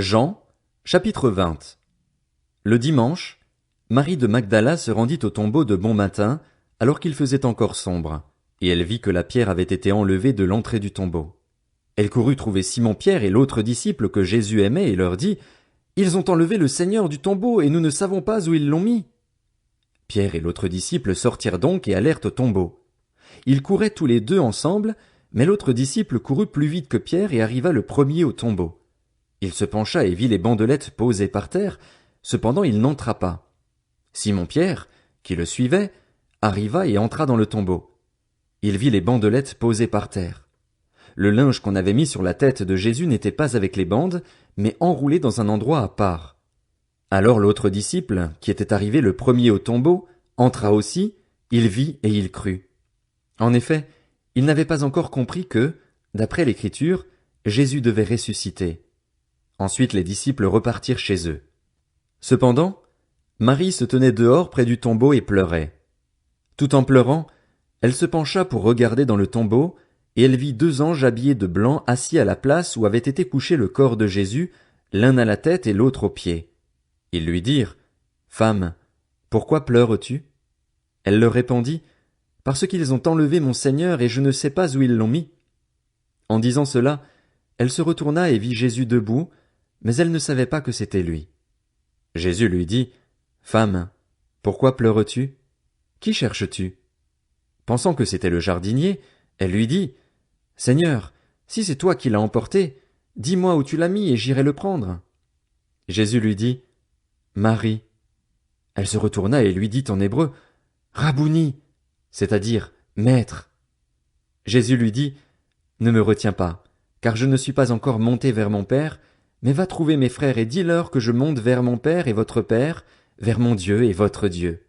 Jean, chapitre 20. Le dimanche, Marie de Magdala se rendit au tombeau de bon matin, alors qu'il faisait encore sombre, et elle vit que la pierre avait été enlevée de l'entrée du tombeau. Elle courut trouver Simon-Pierre et l'autre disciple que Jésus aimait et leur dit, « Ils ont enlevé le Seigneur du tombeau et nous ne savons pas où ils l'ont mis. » Pierre et l'autre disciple sortirent donc et allèrent au tombeau. Ils couraient tous les deux ensemble, mais l'autre disciple courut plus vite que Pierre et arriva le premier au tombeau. Il se pencha et vit les bandelettes posées par terre, cependant il n'entra pas. Simon-Pierre, qui le suivait, arriva et entra dans le tombeau. Il vit les bandelettes posées par terre. Le linge qu'on avait mis sur la tête de Jésus n'était pas avec les bandes, mais enroulé dans un endroit à part. Alors l'autre disciple, qui était arrivé le premier au tombeau, entra aussi, il vit et il crut. En effet, il n'avait pas encore compris que, d'après l'Écriture, Jésus devait ressusciter. Ensuite les disciples repartirent chez eux. Cependant, Marie se tenait dehors près du tombeau et pleurait. Tout en pleurant, elle se pencha pour regarder dans le tombeau, et elle vit 2 anges habillés de blanc assis à la place où avait été couché le corps de Jésus, l'un à la tête et l'autre aux pieds. Ils lui dirent, « Femme, pourquoi pleures-tu » Elle leur répondit, « Parce qu'ils ont enlevé mon Seigneur et je ne sais pas où ils l'ont mis. » En disant cela, elle se retourna et vit Jésus debout, mais elle ne savait pas que c'était lui. Jésus lui dit, « Femme, pourquoi pleures-tu? Qui cherches-tu » Pensant que c'était le jardinier, elle lui dit, « Seigneur, si c'est toi qui l'as emporté, dis-moi où tu l'as mis et j'irai le prendre. » Jésus lui dit, « Marie. » Elle se retourna et lui dit en hébreu, « Rabouni, c'est-à-dire Maître. » Jésus lui dit, « Ne me retiens pas, car je ne suis pas encore monté vers mon Père, mais va trouver mes frères et dis-leur que je monte vers mon Père et votre Père, vers mon Dieu et votre Dieu. »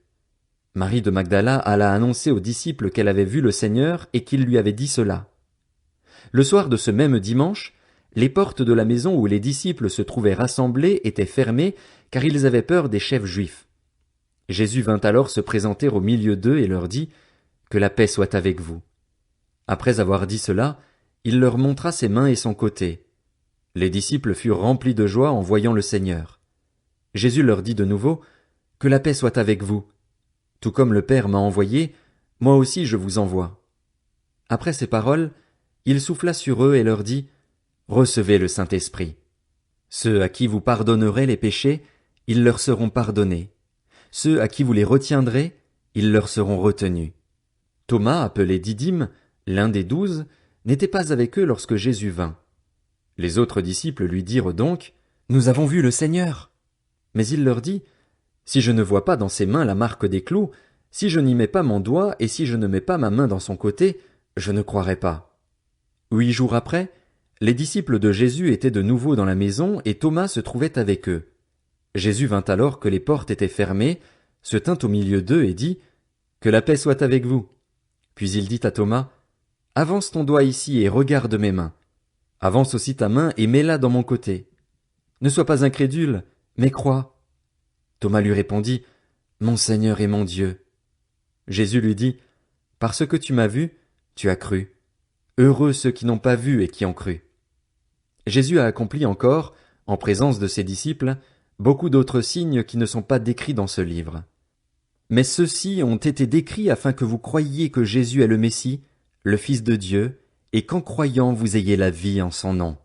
Marie de Magdala alla annoncer aux disciples qu'elle avait vu le Seigneur et qu'il lui avait dit cela. Le soir de ce même dimanche, les portes de la maison où les disciples se trouvaient rassemblés étaient fermées, car ils avaient peur des chefs juifs. Jésus vint alors se présenter au milieu d'eux et leur dit, « Que la paix soit avec vous. » Après avoir dit cela, il leur montra ses mains et son côté. Les disciples furent remplis de joie en voyant le Seigneur. Jésus leur dit de nouveau, « Que la paix soit avec vous. Tout comme le Père m'a envoyé, moi aussi je vous envoie. » Après ces paroles, il souffla sur eux et leur dit, « Recevez le Saint-Esprit. Ceux à qui vous pardonnerez les péchés, ils leur seront pardonnés. Ceux à qui vous les retiendrez, ils leur seront retenus. » Thomas, appelé Didyme, l'un des 12, n'était pas avec eux lorsque Jésus vint. Les autres disciples lui dirent donc, « Nous avons vu le Seigneur. » Mais il leur dit, « Si je ne vois pas dans ses mains la marque des clous, si je n'y mets pas mon doigt et si je ne mets pas ma main dans son côté, je ne croirai pas. » 8 jours après, les disciples de Jésus étaient de nouveau dans la maison et Thomas se trouvait avec eux. Jésus vint alors que les portes étaient fermées, se tint au milieu d'eux et dit, « Que la paix soit avec vous. » Puis il dit à Thomas, « Avance ton doigt ici et regarde mes mains. Avance aussi ta main et mets-la dans mon côté. Ne sois pas incrédule, mais crois. » Thomas lui répondit, « Mon Seigneur et mon Dieu. » Jésus lui dit, « Parce que tu m'as vu, tu as cru. Heureux ceux qui n'ont pas vu et qui ont cru. » Jésus a accompli encore, en présence de ses disciples, beaucoup d'autres signes qui ne sont pas décrits dans ce livre. Mais ceux-ci ont été décrits afin que vous croyiez que Jésus est le Messie, le Fils de Dieu, et qu'en croyant vous ayez la vie en son nom.